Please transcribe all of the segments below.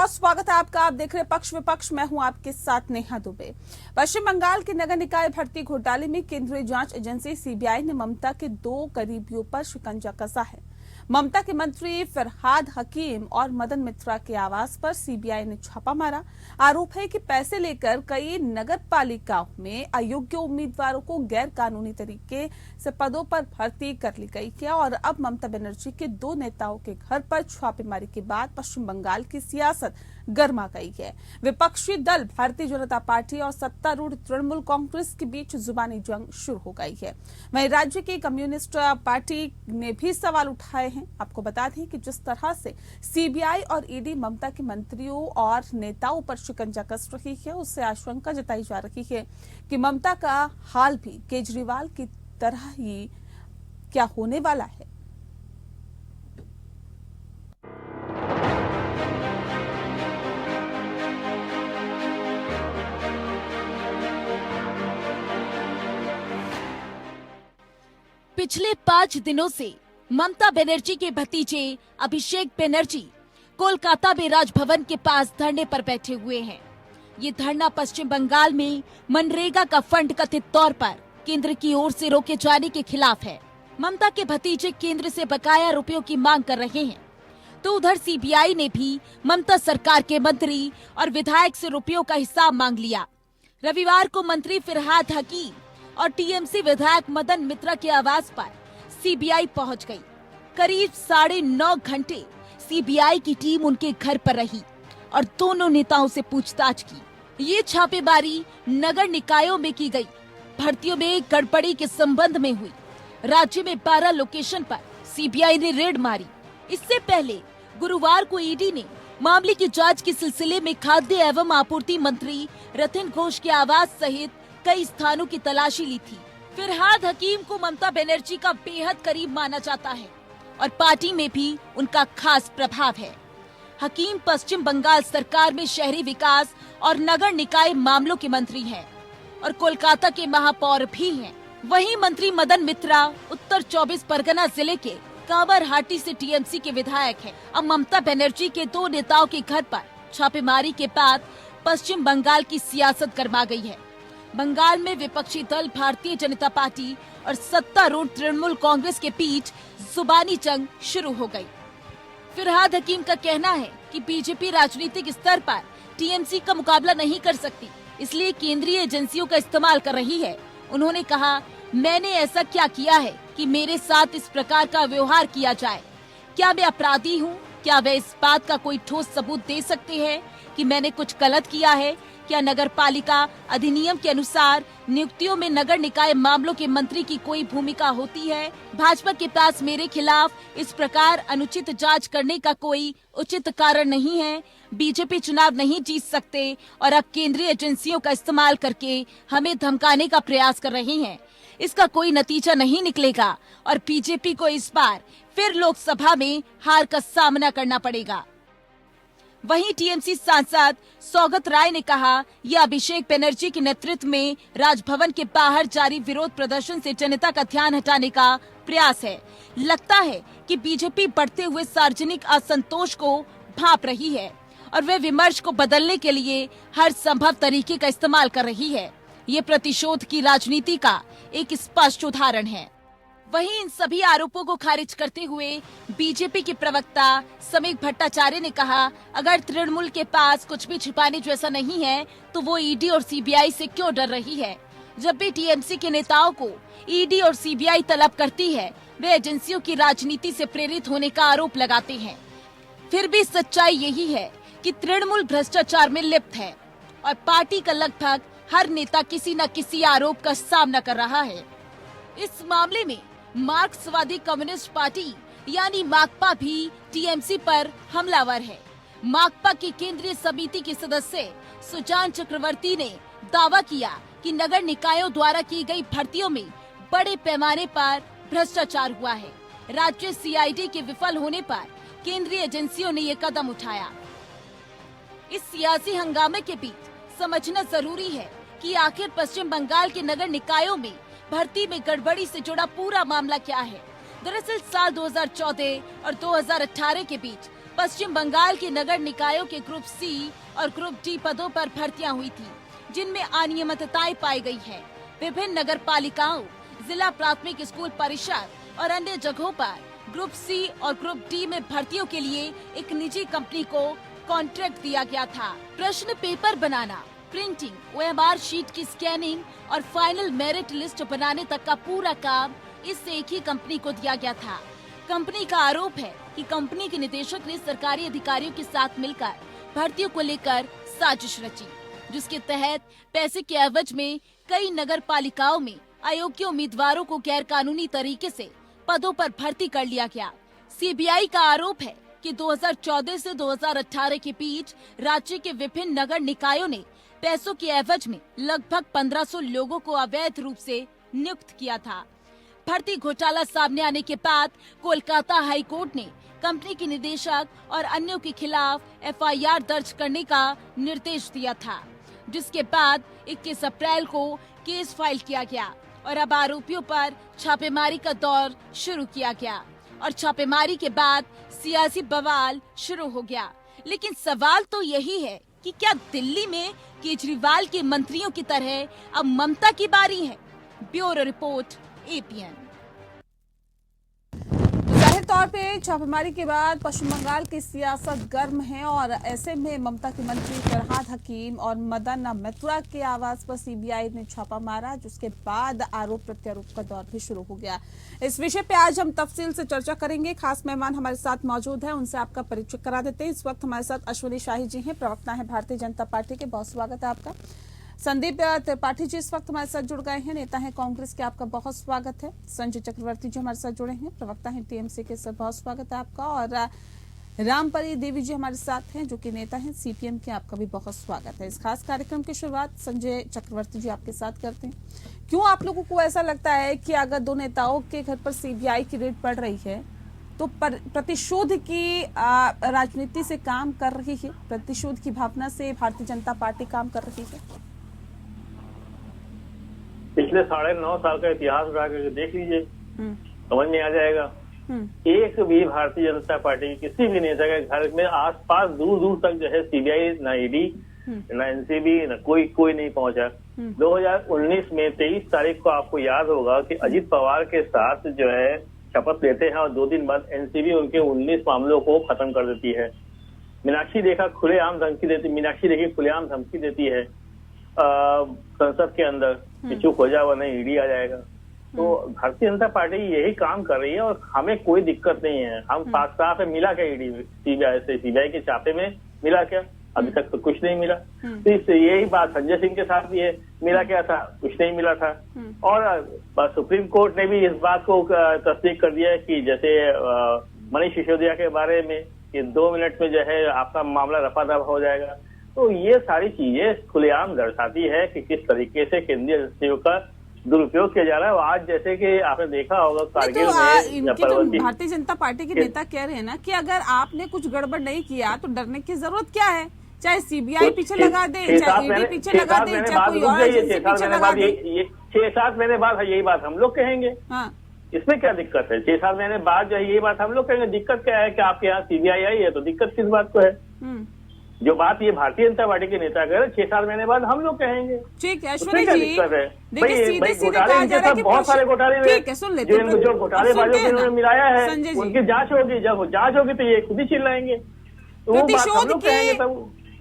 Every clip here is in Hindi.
बहुत स्वागत है आपका। आप देख रहे हैं पक्ष विपक्ष, मैं हूं आपके साथ नेहा दुबे। पश्चिम बंगाल के नगर निकाय भर्ती घोटाले में केंद्रीय जांच एजेंसी सीबीआई ने ममता के 2 करीबियों पर शिकंजा कसा है। ममता के मंत्री फरहाद हकीम और मदन मित्रा के आवास पर सीबीआई ने छापा मारा। आरोप है कि पैसे लेकर कई नगर पालिकाओं में अयोग्य उम्मीदवारों को गैर कानूनी तरीके से पदों पर भर्ती कर ली गई है। और अब ममता बनर्जी के 2 नेताओं के घर पर छापेमारी के बाद पश्चिम बंगाल की सियासत गर्मा गई है। विपक्षी दल भारतीय जनता पार्टी और सत्तारूढ़ तृणमूल कांग्रेस के बीच जुबानी जंग शुरू हो गई है। वहीं राज्य की कम्युनिस्ट पार्टी ने भी सवाल उठाए हैं। आपको बता दें कि जिस तरह से सीबीआई और ईडी ममता के मंत्रियों और नेताओं पर शिकंजा कस रही है, उससे आशंका जताई जा रही है कि ममता का हाल भी केजरीवाल की तरह ही क्या होने वाला है। पिछले 5 दिनों से ममता बनर्जी के भतीजे अभिषेक बनर्जी कोलकाता में राजभवन के पास धरने पर बैठे हुए हैं। ये धरना पश्चिम बंगाल में मनरेगा का फंड कथित तौर पर केंद्र की ओर से रोके जाने के खिलाफ है। ममता के भतीजे केंद्र से बकाया रुपयों की मांग कर रहे हैं, तो उधर सीबीआई ने भी ममता सरकार के मंत्री और विधायक से रुपयों का हिसाब मांग लिया। रविवार को मंत्री फरहाद हकीम और टीएमसी विधायक मदन मित्रा के आवास पर सीबीआई पहुंच गई। करीब 9.5 घंटे सीबीआई की टीम उनके घर पर रही और दोनों नेताओं से पूछताछ की। ये छापेमारी नगर निकायों में की गई। भर्तियों में गड़बड़ी के संबंध में हुई। राज्य में 12 लोकेशन पर सीबीआई ने रेड मारी। इससे पहले गुरुवार को ईडी ने मामले की जांच के सिलसिले में खाद्य एवं आपूर्ति मंत्री रतन घोष के आवास सहित कई स्थानों की तलाशी ली थी। फरहाद हकीम को ममता बनर्जी का बेहद करीब माना जाता है और पार्टी में भी उनका खास प्रभाव है। हकीम पश्चिम बंगाल सरकार में शहरी विकास और नगर निकाय मामलों के मंत्री हैं और कोलकाता के महापौर भी हैं। वहीं मंत्री मदन मित्रा उत्तर 24 परगना जिले के कांवरहाटी से टीएमसी के विधायक हैं। अब ममता बनर्जी के 2 नेताओं के घर पर छापेमारी के बाद पश्चिम बंगाल की सियासत गर्मा गई है। बंगाल में विपक्षी दल भारतीय जनता पार्टी और सत्तारूढ़ तृणमूल कांग्रेस के बीच जुबानी जंग शुरू हो गई। फरहाद हकीम का कहना है कि बीजेपी राजनीतिक स्तर पर टीएमसी का मुकाबला नहीं कर सकती, इसलिए केंद्रीय एजेंसियों का इस्तेमाल कर रही है। उन्होंने कहा, मैंने ऐसा क्या किया है कि मेरे साथ इस प्रकार का व्यवहार किया जाए? क्या मैं अपराधी हूँ? क्या वे इस बात का कोई ठोस सबूत दे सकते हैं कि मैंने कुछ गलत किया है? क्या नगर पालिका अधिनियम के अनुसार नियुक्तियों में नगर निकाय मामलों के मंत्री की कोई भूमिका होती है? भाजपा के पास मेरे खिलाफ इस प्रकार अनुचित जांच करने का कोई उचित कारण नहीं है। बीजेपी चुनाव नहीं जीत सकते और अब केंद्रीय एजेंसियों का इस्तेमाल करके हमें धमकाने का प्रयास कर रही हैं। इसका कोई नतीजा नहीं निकलेगा और बीजेपी को इस बार फिर लोकसभा में हार का सामना करना पड़ेगा। वहीं टीएमसी सांसद सौगत राय ने कहा, यह अभिषेक बनर्जी के नेतृत्व में राजभवन के बाहर जारी विरोध प्रदर्शन से जनता का ध्यान हटाने का प्रयास है। लगता है कि बीजेपी बढ़ते हुए सार्वजनिक असंतोष को भांप रही है और वे विमर्श को बदलने के लिए हर संभव तरीके का इस्तेमाल कर रही है। ये प्रतिशोध की राजनीति का एक स्पष्ट उदाहरण है। वहीं इन सभी आरोपों को खारिज करते हुए बीजेपी के प्रवक्ता समीक भट्टाचार्य ने कहा, अगर तृणमूल के पास कुछ भी छिपाने जैसा नहीं है तो वो ईडी और सीबीआई से क्यों डर रही है? जब भी टीएमसी के नेताओं को ईडी और सीबीआई तलब करती है, वे एजेंसियों की राजनीति से प्रेरित होने का आरोप लगाते हैं। फिर भी सच्चाई यही है कि तृणमूल भ्रष्टाचार में लिप्त है और पार्टी का लगभग हर नेता किसी न किसी आरोप का सामना कर रहा है। इस मामले में मार्क्सवादी कम्युनिस्ट पार्टी यानी माकपा भी टीएमसी पर हमलावर है। माकपा की केंद्रीय समिति के सदस्य सुजान चक्रवर्ती ने दावा किया कि नगर निकायों द्वारा की गई भर्तियों में बड़े पैमाने पर भ्रष्टाचार हुआ है। राज्य सीआईडी के विफल होने पर केंद्रीय एजेंसियों ने ये कदम उठाया। इस सियासी हंगामे के बीच समझना जरूरी है कि आखिर पश्चिम बंगाल के नगर निकायों में भर्ती में गड़बड़ी से जुड़ा पूरा मामला क्या है। दरअसल साल 2014 और 2018 के बीच पश्चिम बंगाल के नगर निकायों के ग्रुप सी और ग्रुप डी पदों पर भर्तियां हुई थी, जिनमें अनियमितताएं पाई गई है। विभिन्न नगर पालिकाओं, जिला प्राथमिक स्कूल परिषद और अन्य जगहों पर ग्रुप सी और ग्रुप डी में भर्तियों के लिए एक निजी कंपनी को कॉन्ट्रैक्ट दिया गया था। प्रश्न पेपर बनाना, प्रिंटिंग, OMR शीट की स्कैनिंग और फाइनल मेरिट लिस्ट बनाने तक का पूरा काम इस एक ही कंपनी को दिया गया था। कंपनी का आरोप है कि कंपनी के निदेशक ने सरकारी अधिकारियों के साथ मिलकर भर्तियों को लेकर साजिश रची, जिसके तहत पैसे के एवज में कई नगर पालिकाओं में अयोग्य उम्मीदवारों को गैर कानूनी तरीके से पदों पर भर्ती कर लिया गया। CBI का आरोप है कि 2014 से 2018 के बीच राज्य के विभिन्न नगर निकायों ने पैसों के एवज में लगभग 1500 लोगों को अवैध रूप से नियुक्त किया था। भर्ती घोटाला सामने आने के बाद कोलकाता हाई कोर्ट ने कंपनी के निदेशक और अन्यों के खिलाफ FIR दर्ज करने का निर्देश दिया था, जिसके बाद 21 अप्रैल को केस फाइल किया गया और अब आरोपियों पर छापेमारी का दौर शुरू किया गया और छापेमारी के बाद सियासी बवाल शुरू हो गया। लेकिन सवाल तो यही है कि क्या दिल्ली में केजरीवाल के मंत्रियों की तरह अब ममता की बारी है? Bureau report, APN। जाहिर तौर पे छापेमारी के बाद पश्चिम बंगाल की सियासत गर्म है और ऐसे में ममता के मंत्री फरहाद हकीम और मदन मित्रा के आवास पर CBI ने छापा मारा, जिसके बाद आरोप प्रत्यारोप का दौर भी शुरू हो गया। इस विषय पे आज हम तफसील से चर्चा करेंगे। खास मेहमान हमारे साथ मौजूद हैं, उनसे आपका परिचय करा देते हैं। इस वक्त हमारे साथ अश्विनी शाही जी हैं, प्रवक्ता हैं भारतीय जनता पार्टी के। बहुत स्वागत है आपका। संदीप त्रिपाठी जी इस वक्त हमारे साथ जुड़ गए हैं, नेता हैं कांग्रेस के, आपका बहुत स्वागत है। संजय चक्रवर्ती जी हमारे साथ जुड़े हैं, प्रवक्ता हैं TMC के, सर बहुत स्वागत है आपका। और रामपरी देवी जी हमारे साथ हैं, जो कि नेता हैं CPM के, आपका भी बहुत स्वागत है। इस खास कार्यक्रम की शुरुआत संजय चक्रवर्ती जी आपके साथ करते हैं। क्यों आप लोगों को ऐसा लगता है कि अगर दो नेताओं के घर पर CBI की रेड पड़ रही है तो प्रतिशोध की राजनीति से काम कर रही है, प्रतिशोध की भावना से भारतीय जनता पार्टी काम कर रही है? पिछले 9.5 साल का इतिहास उठा करके देख लीजिए, समझ में आ जाएगा। एक भी भारतीय जनता पार्टी के किसी भी नेता के घर में आसपास दूर दूर तक जो है CBI, न ED, न NCB, न कोई नहीं पहुंचा। 2019 में 23 तारीख को आपको याद होगा कि अजित पवार के साथ जो है शपथ लेते हैं और 2 दिन बाद NCB उनके 19 मामलों को खत्म कर देती है। मीनाक्षी देखी खुलेआम धमकी देती है संसद के अंदर कि चुप हो जाओ वरना ED आ जाएगा। तो भारतीय जनता पार्टी यही काम कर रही है और हमें कोई दिक्कत नहीं है। हम साफ है, मिला क्या ED CBI के छापे में मिला क्या? अभी तक तो कुछ नहीं मिला। तो इससे यही बात संजय सिंह के साथ भी है, मिला क्या था? कुछ नहीं मिला था। और सुप्रीम कोर्ट ने भी इस बात को तस्दीक कर दिया है कि जैसे मनीष सिसोदिया के बारे में कि 2 मिनट में जो है आपका मामला रफा दफा हो जाएगा। तो ये सारी चीजें खुलेआम दर्शाती है कि किस तरीके से केंद्रीय एजेंसियों का दुरुपयोग किया जा रहा है। आज जैसे कि आपने देखा होगा कारगिल में तो भारतीय जनता पार्टी के नेता कह रहे हैं ना कि अगर आपने कुछ गड़बड़ नहीं किया तो डरने की जरूरत क्या है? चाहे CBI पीछे लगा दे, चाहे ED पीछे लगा दे, चाहे कोई और एजेंसी पीछे लगा दे। 6-7 महीने बाद यही बात हम लोग कहेंगे। इसमें क्या दिक्कत है? 6-7 महीने बाद जो है यही बात हम लोग कहेंगे। दिक्कत क्या है कि आपके यहाँ CBI आई है, तो दिक्कत किस बात को है? जो बात ये भारतीय जनता पार्टी के नेता कह रहे 6-7 महीने बाद हम लोग कहेंगे। ठीक है अश्विनी जी, देखिए घोटाले इनके साथ बहुत सारे घोटाले जो घोटालेबाजों को इन्होंने मिलाया है उनकी जांच होगी। जब जांच होगी तो ये खुद ही चिल्लाएंगे।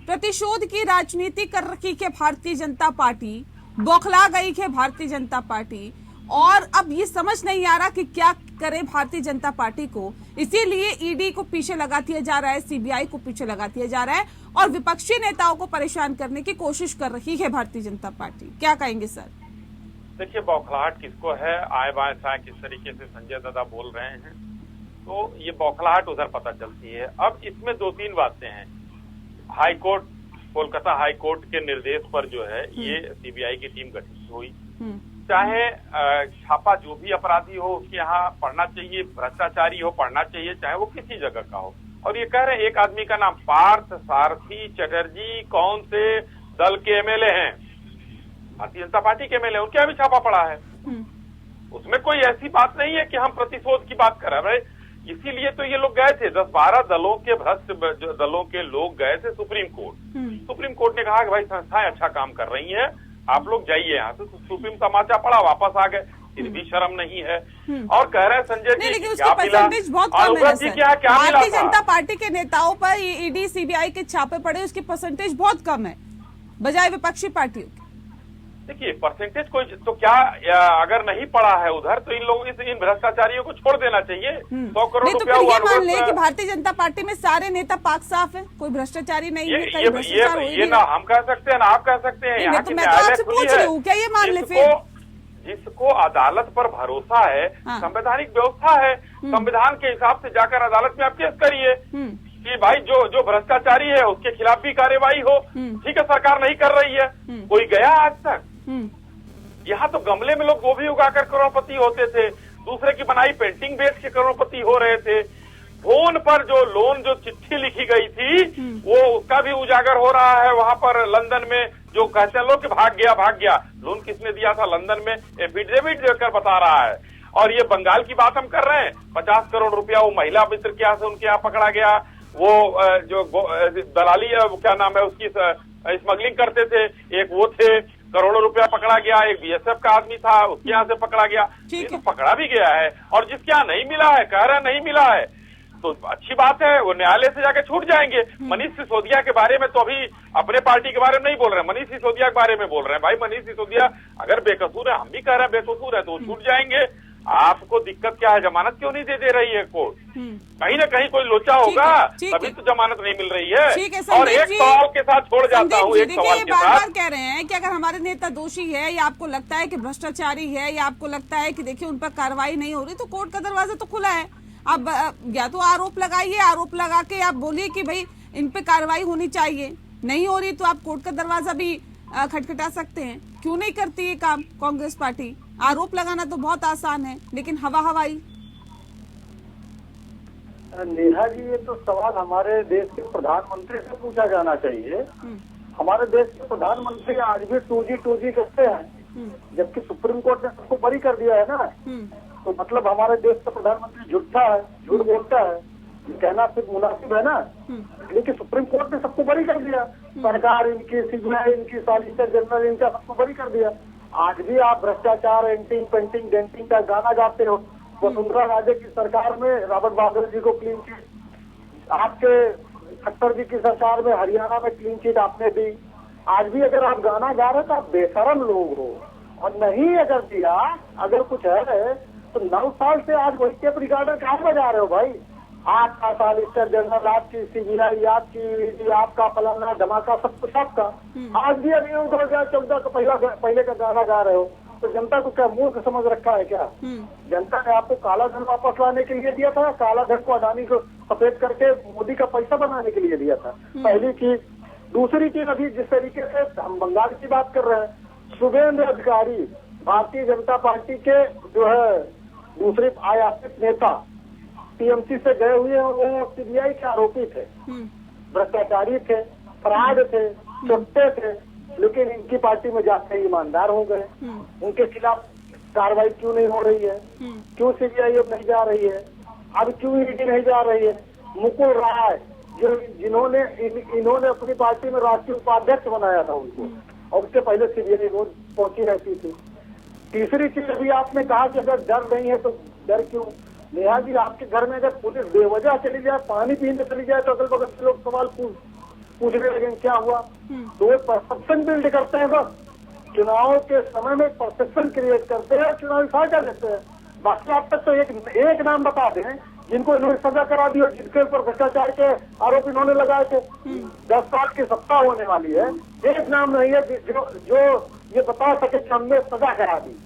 प्रतिशोध की राजनीति कर रखी है भारतीय जनता पार्टी, बौखला गई है भारतीय जनता पार्टी, और अब ये समझ नहीं आ रहा कि क्या करे भारतीय जनता पार्टी को। इसीलिए ED को पीछे लगा दिया जा रहा है, CBI को पीछे लगा दिया जा रहा है और विपक्षी नेताओं को परेशान करने की कोशिश कर रही है भारतीय जनता पार्टी। क्या कहेंगे सर? देखिए बौखलाहट किसको है, आए बाएं साए किस तरीके से संजय दादा बोल रहे हैं, तो ये बौखलाहट उधर पता चलती है। अब इसमें 2-3 बातें हैं। High court, Kolkata high court के निर्देश पर जो है ये CBI की टीम गठित हुई। चाहे छापा जो भी अपराधी हो उसके यहाँ पढ़ना चाहिए, भ्रष्टाचारी हो पढ़ना चाहिए, चाहे वो किसी जगह का हो। और ये कह रहे हैं एक आदमी का नाम पार्थ सारथी चटर्जी कौन से दल के MLA हैं? भारतीय जनता पार्टी के MLA, उनके यहाँ भी छापा पड़ा है। उसमें कोई ऐसी बात नहीं है कि हम प्रतिशोध की बात कर रहे हैं। इसीलिए तो ये लोग गए थे, 10-12 दलों के भ्रष्ट दलों के लोग गए थे सुप्रीम कोर्ट। सुप्रीम कोर्ट ने कहा कि भाई संस्थाएं अच्छा काम कर रही हैं, आप लोग जाइए यहाँ से। तो सुप्रीम तमाचा पड़ा, वापस आ गए, फिर भी शर्म नहीं है। और कह रहे हैं संजय जी लेकिन क्या उसकी मिला, परसेंटेज बहुत कम है जी क्या मिला भारतीय था? जनता पार्टी के नेताओं पर ईडी सीबीआई के छापे पड़े, उसकी परसेंटेज बहुत कम है बजाय विपक्षी पार्टियों की। देखिए परसेंटेज कोई तो क्या, अगर नहीं पड़ा है उधर तो इन लोगों इन भ्रष्टाचारियों को छोड़ देना चाहिए। 100 करोड़ रुपया तो ये मान ले कि भारतीय जनता पार्टी में सारे नेता पाक साफ है, कोई भ्रष्टाचारी नहीं है, कहीं भ्रष्टाचार ये ना हम कह सकते हैं ना आप कह सकते हैं। यहाँ की मैं तो आपसे पूछ रही हूँ, क्या ये मान ले फिर? जिसको अदालत पर भरोसा है, संवैधानिक व्यवस्था है, संविधान के हिसाब से जाकर अदालत में आप केस करिए कि भाई जो भ्रष्टाचारी है उसके खिलाफ भी कार्रवाई हो। ठीक है, सरकार नहीं कर रही है, कोई गया आज तक? यहाँ तो गमले में लोग गोभी उगाकर करोड़पति होते थे, दूसरे की बनाई पेंटिंग बेच के करोड़पति हो रहे थे। फोन पर जो लोन जो चिट्ठी लिखी गई थी वो उसका भी उजागर हो रहा है। वहां पर लंदन में जो कहते हैं लोग कि भाग गया, लोन किसने दिया था लंदन में, एफिडेविट देकर बता रहा है। और ये बंगाल की बात हम कर रहे हैं, 50 करोड़ रुपया वो महिला मित्र के यहाँ से उनके यहाँ पकड़ा गया। वो जो दलाली क्या नाम है उसकी स्मगलिंग करते थे, एक वो थे, करोड़ों रुपया पकड़ा गया। एक बीएसएफ का आदमी था, उसके यहाँ से पकड़ा गया। ये तो पकड़ा भी गया है, और जिसके यहाँ नहीं मिला है कह रहा नहीं मिला है तो अच्छी बात है, वो न्यायालय से जाके छूट जाएंगे। मनीष सिसोदिया के बारे में तो अभी अपने पार्टी के बारे में नहीं बोल रहे हैं, मनीष सिसोदिया के बारे में बोल रहे हैं। भाई मनीष सिसोदिया अगर बेकसूर है, हम भी कह रहे हैं बेकसूर है, तो वो छूट जाएंगे। आपको दिक्कत क्या है, जमानत क्यों नहीं दे रही है कोर्ट? कहीं ना कहीं कोई लोचा होगा, तभी तो जमानत नहीं मिल रही है। और एक सवाल के साथ छोड़ जाता हूँ, एक सवाल के साथ कह रहे हैं कि अगर हमारे नेता दोषी है या आपको लगता है कि भ्रष्टाचारी है या आपको लगता है कि देखिए उन पर कार्रवाई नहीं हो रही, तो कोर्ट का दरवाजा तो खुला है। आप या तो आरोप लगाइए, आरोप लगा के आप बोलिए कि भाई इन पे कार्रवाई होनी चाहिए, नहीं हो रही तो आप कोर्ट का दरवाजा भी खटखटा सकते हैं। क्यों नहीं करती ये काम कांग्रेस पार्टी? आरोप लगाना तो बहुत आसान है, लेकिन हवाई। नेहा जी, ये तो सवाल हमारे देश के प्रधानमंत्री से पूछा जाना चाहिए। हमारे देश के प्रधानमंत्री आज भी 2G करते हैं, जबकि सुप्रीम कोर्ट ने सबको बरी कर दिया है ना। तो मतलब हमारे देश का प्रधानमंत्री झूठा है, झूठ बोलता है, कहना सिर्फ मुनासिब है ना। लेकिन सुप्रीम कोर्ट ने सबको बरी कर दिया, सरकार इनकी, सीबीआई इनकी, सॉलिसिटर जनरल इनका, सबको बरी कर दिया। आज भी आप भ्रष्टाचार, एंटिंग, पेंटिंग, डेंटिंग का गाना गाते हो। वसुंधरा राजे की सरकार में रॉबर्ट वाड्रा जी को क्लीन चिट, आपके खट्टर जी की सरकार में हरियाणा में क्लीन चिट आपने दी। आज भी अगर आप गाना गा रहे तो आप बेशरम लोग हो, और नहीं अगर दिया, अगर कुछ है तो 9 साल से आज वही टेप रिकॉर्डर कहाँ बजा रहे हो भाई? आपका सॉलिसिटर जनरल, आपकी सीबीआई, आपकी, आपका फलाना धमाका, सब कुछ आपका। आज भी अभी 2014 का पहले का गाना गा रहे हो, तो जनता को क्या मूर्ख समझ रखा है क्या? जनता ने आपको काला धन वापस लाने के लिए दिया था, काला धन को अडानी को सफेद करके मोदी का पैसा बनाने के लिए दिया था, पहली चीज। दूसरी चीज, अभी जिस तरीके से हम बंगाल की बात कर रहे हैं, शुभेंद्र अधिकारी भारतीय जनता पार्टी के जो है दूसरे आयातित नेता, टीएमसी से गए हुए हैं, वो सीबीआई के आरोपी थे, भ्रष्टाचारी थे, फ्रॉड थे, चुपते थे, लेकिन इनकी पार्टी में जाकर ईमानदार हो गए। उनके खिलाफ कार्रवाई क्यों नहीं हो रही है? क्यों सीबीआई अब नहीं जा रही है? अब क्यों ईडी नहीं जा रही है? मुकुल राय जिन्होंने इन्होंने अपनी पार्टी में राष्ट्रीय उपाध्यक्ष बनाया था उनको, और उससे पहले सीबीआई रोज पहुंची रहती थी। तीसरी चीज, अभी आपने कहा कि अगर डर नहीं है तो डर क्यों? नेहा जी, आपके घर में अगर पुलिस बेवजह चली जाए, पानी पीने चली जाए, तो अगल बगल से लोग सवाल पूछने लगे क्या हुआ? तो वो परसेप्शन बिल्ड करते हैं, बस चुनाव के समय में परसेप्शन क्रिएट करते हैं और चुनावी फायदा लेते हैं। बाकी आप तक तो एक नाम बता दें जिनको इन्होंने सजा करा दी और जिनके ऊपर भ्रष्टाचार के आरोप इन्होंने लगाए थे। 10 साल की सत्ता होने वाली है, एक नाम नहीं है जो ये बता सके कि हमने सजा करा दी।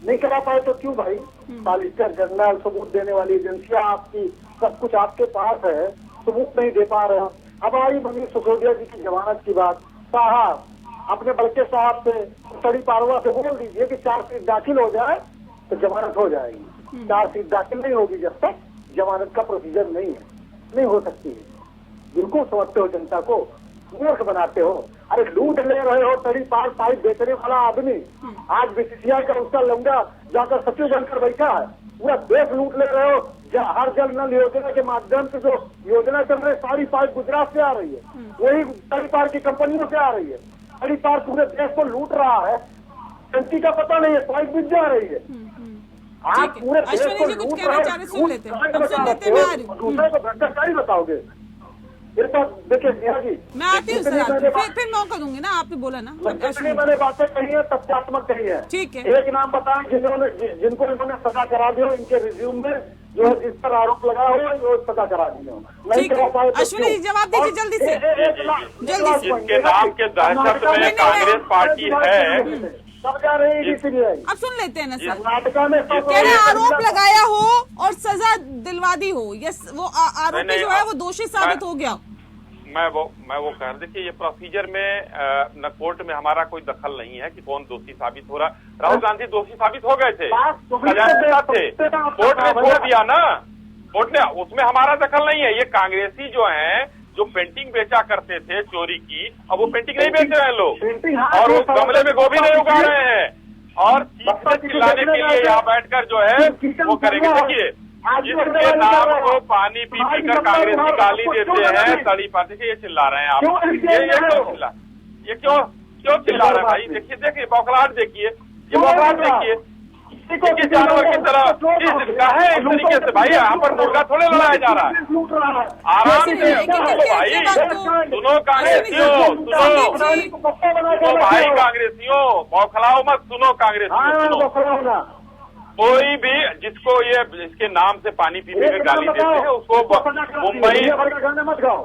नहीं करा पाए तो क्यों भाई? सॉलिसिटर जनरल, सबूत देने वाली एजेंसियां आपकी, सब कुछ आपके पास है, सबूत नहीं दे पा रहे हो। अब आई मनीष सिसोदिया जी की जमानत की बात, साहब अपने बड़के साहब से, सड़ी पारवा से बोल दीजिए कि चार्जशीट दाखिल हो जाए तो जमानत हो जाएगी। चार्जशीट दाखिल नहीं होगी जब तक जमानत का प्रोसीजर नहीं है, नहीं हो सकती है। बिल्कुल समझते हो जनता को, मूर्ख बनाते हो। अरे लूट ले रहे हो, तड़ी पार पाइप बेचने वाला आदमी आज बीसीसीआई का उसका लंगा जाकर सचिव बनकर बैठा है, पूरा देश लूट ले रहे हो, हर जल नल योजना के माध्यम से जो योजना चल रही है, सारी पाइप गुजरात से आ रही है, वही सारी पार की कंपनियों से आ रही है। सारी पार पूरे देश को लूट रहा है, टंकी का पता नहीं है, पाइप बिक जा रही है। आप पूरे देश को अश्विनी जी कुछ लूट कहना रहे चाह रहे, सुन लेते हैं, अब सुन लेते हैं, मैं आ रही हूँ। दूसरे को भ्रष्टाचारी बताओगे? ये तो देखिए नेहा जी, मैं आती हूँ सर, फिर मौका दूंगी ना, आपने बोला ना। जितनी मैंने बातें कही है तथ्यात्मक कही है। ठीक है। एक नाम बताएं जिनको इन्होंने सजा करा दिया, इनके रिज्यूम में जो है जिस पर आरोप लगा हो वो सजा करा दिया। ठीक है अश्विनी जी, जवाब दीजिए जल्दी से, जल्दी से। जिसके नाम के दहशत में कांग्रेस पार्टी है, सब जा रही है सीबीआई। अब सुन लेते हैं ना सर, कर्नाटका में कह रहे आरोप लगाया हो और सजा दिलवा दी हो, ये वो आरोपी जो है वो दोषी साबित हो गया। मैं वो कह रहा, देखिए ये प्रोसीजर में न कोर्ट में हमारा कोई दखल नहीं है कि कौन दोषी साबित हो रहा। राहुल गांधी दोषी साबित हो गए थे, थे, कोर्ट ने छोड़ दिया ना, कोर्ट ने, उसमें हमारा दखल नहीं है। ये कांग्रेसी जो है, जो पेंटिंग बेचा करते थे चोरी की, अब वो पेंटिंग नहीं बेच रहे हैं लोग, और उस गमले में गोभी नहीं उगा रहे हैं, और चीख से चिल्लाने के लिए यहाँ बैठकर जो है वो करेंगे। देखिए जिसके नाम को पानी पी पी कर कांग्रेसी गाली देते हैं, तड़ी पाती के, ये चिल्ला रहे हैं आप, ये क्यों चिल्ला रहे हैं भाई? देखिए बौखलाहट देखिए, ये बौखलाहट देखिए, देखिए जानवर की तरह है इस तरीके से। भाई यहाँ पर मुर्गा थोड़े लड़ाया जा रहा है, आराम से भाई सुनो कांग्रेसियों, सुनो भाई कांग्रेसियों, बौखलाओ मत, सुनो कांग्रेसियों, सुनो। कोई भी जिसको ये इसके नाम से पानी पीने में गाली देते हैं उसको मुंबई,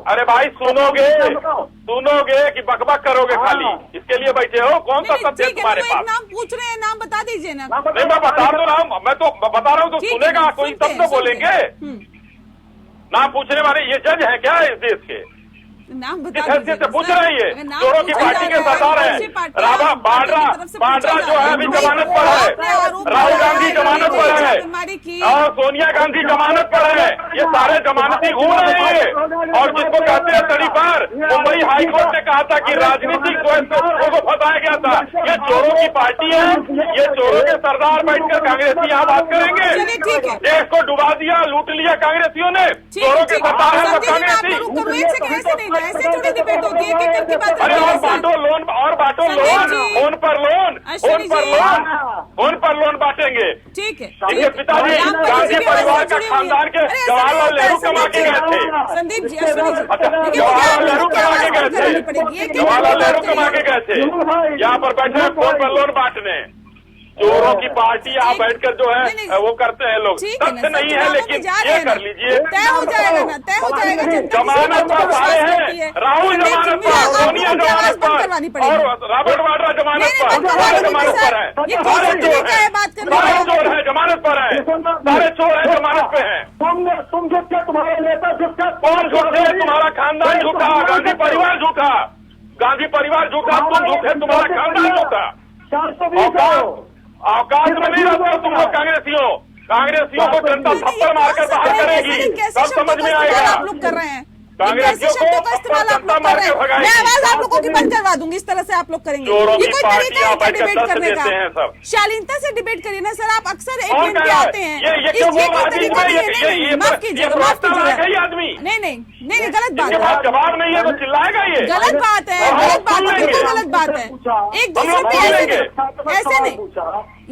अरे भाई सुनोगे कि बकबक करोगे खाली, इसके लिए बैठे हो? कौन सा तथ्य तुम्हारे पास? नाम पूछ रहे हैं, नाम बता दीजिए ना। नहीं मैं बता दो ना, मैं तो बता रहा हूँ, तो सुनेगा कोई तब तो बोलेंगे। नाम पूछने वाले ये जज है क्या इस देश के? नाम किस हैसियत से पूछ रहे हैं? चोरों की पार्टी के सरदार है, राबा बाड्रा जो है अभी जमानत पर है, राहुल गांधी जमानत पर है, और सोनिया गांधी जमानत पर है, ये सारे जमानती घूम रहे हैं। और जिसको कहते हैं तड़ी पार, मुंबई हाईकोर्ट ने कहा था कि राजनीतिक चोरों को फंसाया गया था। ये चोरों की पार्टी है, ये चोरों के सरदार बैठकर कांग्रेसी यहाँ बात करेंगे। देश को डुबा दिया, लूट लिया कांग्रेसियों ने, चोरों के सरदार है सब कांग्रेसी। ऐसे थोड़ी डिबेट होती है, एक की बात अरे और बांटो लोन, फोन पर लोन बांटेंगे। ठीक है, इनके पिताजी गांधी परिवार का खानदान के जवाहरलाल नेहरू कमा के गए थे। संदीप जी, अश्विनी जी, जवाहरलाल नेहरू कमा के गए थे, जवाहरलाल नेहरू कमा के गए थे, यहाँ पर बैठे हैं फोन पर लोन बांटने। चोरों की पार्टी यहाँ बैठकर जो है वो करते हैं लोग, तथ्य नहीं है, लेकिन ये कर लीजिए, तय हो जाएगा ना, तय हो जाएगा। जमानत पर आए हैं, राहुल जमानत पर, सोनिया जमानत पर, और रॉबर्ट वाड्रा जमानत पर, सारे जमानत पर है, सारे चोर है जमानत पर है, सारे चोर है जमानत पे है। तुम झूठे, तुम्हारे नेता झूठे, कौन झूठे? तुम्हारा खानदान झूठा, गांधी परिवार झूठा, गांधी परिवार झूठा, तुम झूठे, तुम्हारा खानदान झूठा। 420 औकात में नहीं रहते हो तुम लोग कांग्रेसियों को जनता थप्पड़ मारकर बाहर करेगी, तब समझ में आएगा। आप लोग कर रहे हैं कांग्रेसियों शब्दों का इस्तेमाल आप लोग कर रहे हैं। मैं आवाज आप लोगों की बंद करवा दूंगी, इस तरह से आप लोग करेंगे। ये कोई तरीका है डिबेट करने का? शालीनता से डिबेट करिए ना सर, आप अक्सर एक दिन पे आते हैं। माफ कीजिएगा, माफ कीजिएगा, नहीं गलत बात है, जवाब नहीं है तो चिल्लाएगा ये, गलत बात है, बिल्कुल गलत बात है। एक दूसरे पे ऐसे नहीं,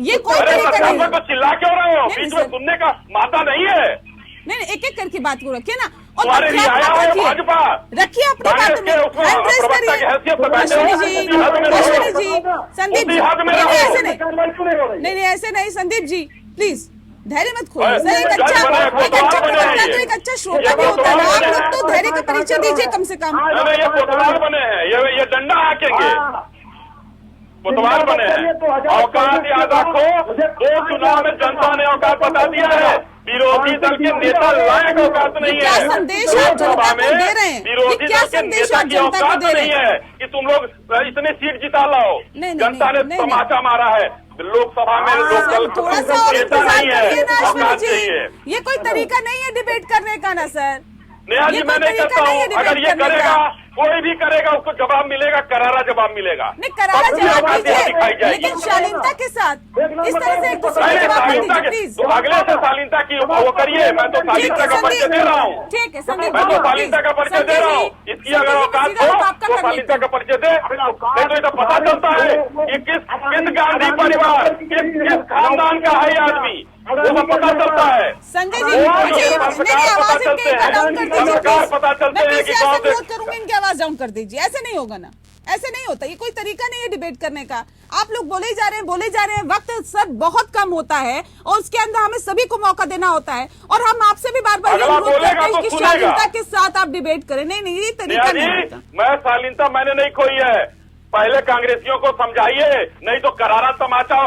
ये कोई तरीका नहीं है। तो चिल्ला क्यों रहे हो? बीच में सुनने का माता नहीं है। नहीं एक एक करके बात को रखिए ना, और तुम्हारे लिए आया है भाजपा, रखिए अपनी बात में अश्विनी जी, संदीप जी, ऐसे नहीं ऐसे नहीं, संदीप जी प्लीज धैर्य मत खोइए सर। एक अच्छा वक्ता तो एक अच्छा श्रोता भी होता है ना, आप लोग तो धैर्य का परिचय दीजिए कम से कम। ये कोतवाल बने हैं, ये डंडा हाकेंगे, कोतवाल बने हैं। औकात याद रखो, 2 चुनाव में जनता ने औकात बता दिया है, विरोधी दल के नेता लायक औकात नहीं है। क्या संदेश आप जनता को दे रहे हैं? विरोधी दल के नेता की औकात नहीं है कि तुम लोग इतने सीट जिता लाओ। जनता ने तमाचा मारा है लोकसभा में, लोकदल थोड़ा सा और इंतजार करिए ना अश्विनी जी, है। ये कोई तरीका नहीं है डिबेट करने का ना सर। नेहा जी मैं नहीं करता हूँ, अगर ये करेगा कोई भी करेगा उसको जवाब मिलेगा, करारा जवाब मिलेगा। नहीं, करारा और जवाब दिखाई दीजिए, जाएगी। लेकिन शालीनता के साथ इस तरह से एक दूसरे नहीं, को जवाब मत शालीनता दीजिए, के प्लीज। तो अगले से शालीनता की वो करिए, मैं तो शालीनता का परिचय दे रहा हूँ। ठीक है संदीप, मैं तो शालीनता का परिचय दे रहा हूँ। इसकी अगर औकात हो तो शालीनता का परिचय दे, नहीं तो ये तो पता चलता है कि किस गांधी परिवार, किस खानदान का है ये आदमी, वो सब पता चलता है। संजय जी, मुझे संस्कार आवाज पता चलते हैं, डाउन कर दीजिए, संस्कार पता चलते हैं कि गाँव से विरोध करूंगी, इनकी आवाज डाउन कर दीजिए। ऐसे नहीं होगा ना, ऐसे नहीं होता, ये कोई तरीका नहीं है डिबेट करने का। आप लोग बोले जा रहे हैं, वक्त सर बहुत कम होता है और उसके अंदर हमें सभी को मौका देना होता है, और हम आपसे भी बार बार ये अगला अनुरोध करते बोलेगा हैं तो कि सुनेगा। शालीनता के साथ आप डिबेट करें। नहीं नहीं, ये तरीका नहीं जी, होता। मैं शालीनता मैंने नहीं खोई है। पहले कांग्रेसियों को समझाइए, नहीं तो करारा तमाचा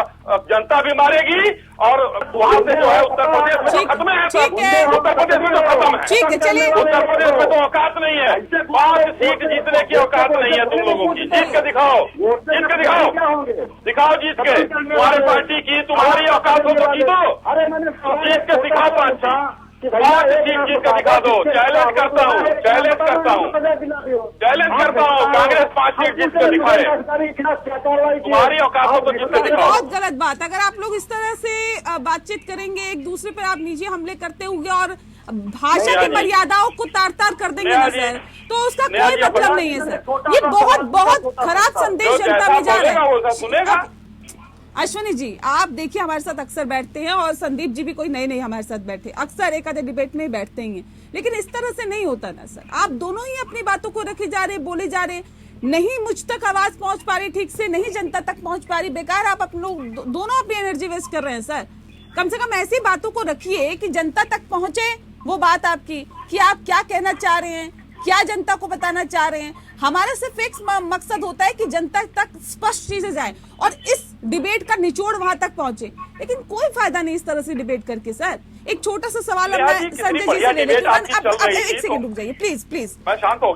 जनता भी मारेगी, और वहां से जो है उत्तर प्रदेश में तो खत्म है, ठीक है। उत्तर प्रदेश में तो खत्म है। ठीक है, चलिए। उत्तर प्रदेश में तो औकात नहीं है, 5 सीट जीतने की औकात नहीं है तुम लोगों की। जीत के दिखाओ, जीत के दिखाओ, दिखाओ जीत के। तुम्हारी पार्टी की तुम्हारी औकात हो तो जीतो, जीत के दिखाओ। 5 सीट जीत के दिखा दो। चैलेंज करता हूँ, चैलेंज करता हूँ, चैलेंज करता हूँ, कांग्रेस 5 सीट जीत के दिखाए। तुम्हारी औकात हो तो जीत के दिखाओ। बहुत गलत बात। अगर आप लोग इस तरह से बातचीत करेंगे, एक दूसरे पर आप निजी हमले करते हुए और भाषा की मर्यादाओं को तार तार कर देंगे ना सर, तो उसका कोई मतलब नहीं है सर। ये बहुत बहुत खराब संदेश जनता में जा रहा है। अश्विनी जी, आप देखिए हमारे साथ अक्सर बैठते हैं, और संदीप जी भी कोई नए नहीं हमारे साथ बैठे, अक्सर एक आधे डिबेट में बैठते ही हैं, लेकिन इस तरह से नहीं होता ना सर। आप दोनों ही अपनी बातों को रखे जा रहे, बोले जा रहे, नहीं मुझ तक आवाज पहुंच पा रही ठीक से, नहीं जनता तक पहुंच पा रही, बेकार आप दोनों अपनी एनर्जी वेस्ट कर रहे हैं सर। कम से कम ऐसी बातों को रखिए कि जनता तक पहुंचे वो बात आपकी, कि आप क्या कहना चाह रहे हैं, क्या जनता को बताना चाह रहे हैं। हमारा सिर्फ एक मकसद होता है कि जनता तक स्पष्ट चीजें जाएं और इस डिबेट का निचोड़ वहां तक पहुंचे, लेकिन कोई फायदा नहीं इस तरह से डिबेट करके सर। एक छोटा सा सवाल अब मैं संजय जी से ले लेती हूँ। एक सेकंड रुक जाइए प्लीज प्लीज। मैं शांत हो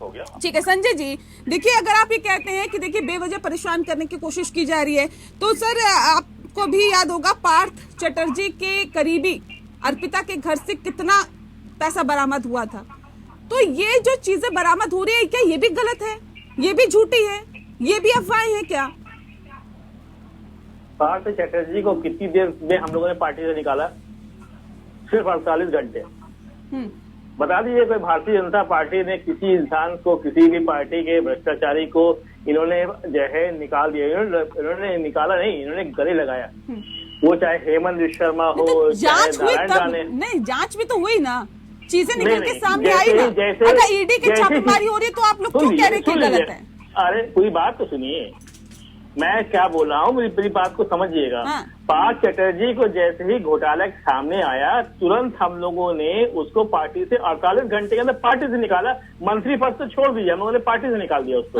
गया। ठीक है संजय जी, देखिए अगर आप ये कहते हैं कि देखिए बेवजह परेशान करने की कोशिश की जा रही है, तो सर आपको भी याद होगा पार्थ चटर्जी के करीबी अर्पिता के घर से कितना पैसा बरामद हुआ था। तो ये जो चीजें बरामद हो रही है, क्या ये भी गलत है, ये भी झूठी है, ये भी अफवाहें हैं क्या? पार्थ चटर्जी को कितनी देर में हम लोगों ने पार्टी से निकाला? सिर्फ 48 घंटे। बता दीजिए, कोई भारतीय जनता पार्टी ने किसी इंसान को, किसी भी पार्टी के भ्रष्टाचारी को इन्होंने जो है निकाल दिया? इन्होंने निकाला नहीं, इन्होंने गले लगाया। वो चाहे हेमंत शर्मा हो, जांच हुई तब नहीं, जांच भी तो हुई ना, चीजें निकल के सामने आई ना। अगर ईडी की छापेमारी हो रही है तो आप लोग क्यों कह रहे हैं कि गलत है? अरे पूरी बात तो सुनिए, मैं क्या बोल रहा हूँ, मेरी बात को समझिएगा। पार्थ चटर्जी को जैसे ही घोटाला सामने आया, तुरंत हम लोगों ने उसको पार्टी से 48 घंटे के अंदर पार्टी से निकाला। मंत्री पद तो छोड़ दीजिए, हम लोगों ने पार्टी से निकाल दिया उसको।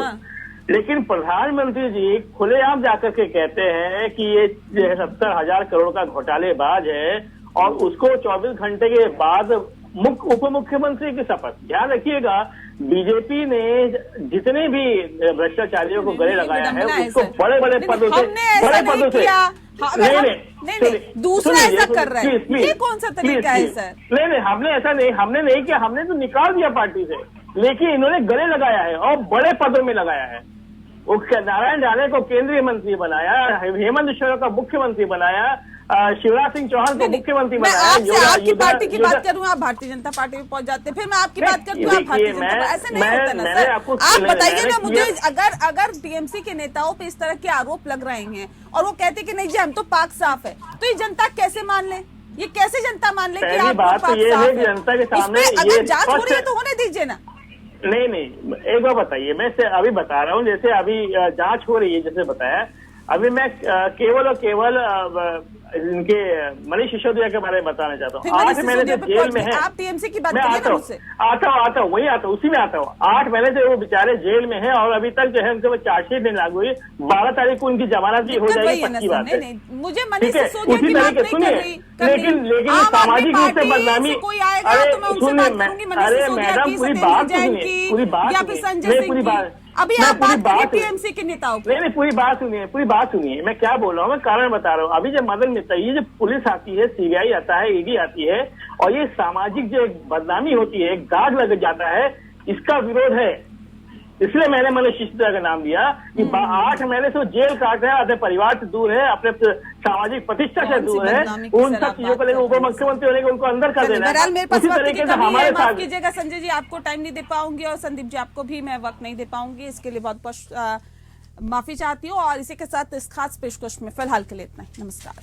लेकिन प्रधानमंत्री जी खुलेआम जाकर के कहते हैं कि ये 70,000 करोड़ का घोटालेबाज है, और उसको 24 घंटे के बाद उप मुख्यमंत्री की शपथ। ध्यान रखिएगा, बीजेपी ने जितने भी भ्रष्टाचारियों को गले लगाया है उसको बड़े बड़े पदों से नहीं, दूसरा ऐसा कर रहा है, ये कौन सा तरीका है सर? नहीं, हमने ऐसा नहीं, हमने नहीं किया, हमने तो निकाल दिया पार्टी से, लेकिन इन्होंने गले लगाया है और बड़े पदों में लगाया है। वो नारायण राणे को केंद्रीय मंत्री बनाया, हेमंत शर्मा का मुख्यमंत्री बनाया, शिवराज सिंह चौहान को मुख्यमंत्री बनाया। आपकी पार्टी की बात करूँ, आप भारतीय जनता पार्टी में पहुंच जाते हैं, फिर मैं आपकी बात करती हूँ, आप भारतीय जनता, ऐसे नहीं होता ना सर। आप बताइए ना मुझे, अगर टीएमसी के नेताओं पे इस तरह के आरोप लग रहे हैं और वो कहते कि नहीं जी हम तो पाक साफ है, तो ये जनता कैसे मान ले? ये कैसे जनता मान ले कि आप पाक साफ है? जनता के सामने अगर जांच हो रही है तो होने दीजिए ना। नहीं, एक बार बताइए, मैं अभी बता रहा हूँ, जैसे अभी जांच हो रही है, जैसे बताया, अभी मैं केवल और केवल इनके मनीष सिसोदिया के बारे में बताना चाहता हूँ। 8 महीने से जेल में है। आप टीएमसी की बात मैं आता हूँ, वही आता हूँ, उसी में आता हूँ। 8 महीने से वो बेचारे जेल में है और अभी तक जो है उनके वो चार्जशीट नहीं लागू हुई। 12 तारीख को उनकी जमानत भी हो जाएगी, पक्की बात है। मुझे मनीष सिसोदिया की बात नहीं कर रही, लेकिन सामाजिक रूप से बदनामी। कोई आएगा तो मैं उनसे बात करूंगी, मनीष सिसोदिया की, पूरी बात सुनिए, या फिर संजय सिंह की। अभी आप बात करिए टीएमसी के नेताओं की। नहीं, पूरी बात सुनिए, मैं क्या बोल रहा हूँ, मैं कारण बता रहा हूँ। अभी जब मदन मित्तल, ये जो पुलिस आती है, सीबीआई आता है, ईडी आती है, और ये सामाजिक जो बदनामी होती है, दाग लग जाता है, इसका विरोध है। इसलिए मैंने मनीष सिसोदिया का नाम लिया कि 8 महीने से वो जेल काट रहे हैं, अपने परिवार से दूर है, अपने सामाजिक प्रतिष्ठा से दूर है, उन सब चीजों को लेकर उप मुख्यमंत्री होने के उनको अंदर कर देना बहरहाल मेरे पास उसी वक्त की तरीके से कमी है, हमारे माफ साथ कीजिएगा संजय जी, आपको टाइम नहीं दे पाऊंगी और संदीप जी आपको भी मैं वक्त नहीं दे पाऊंगी, इसके लिए बहुत बहुत माफी चाहती हूँ। और इसी के साथ इस खास पेशकश में फिलहाल के लिए इतना ही। नमस्कार।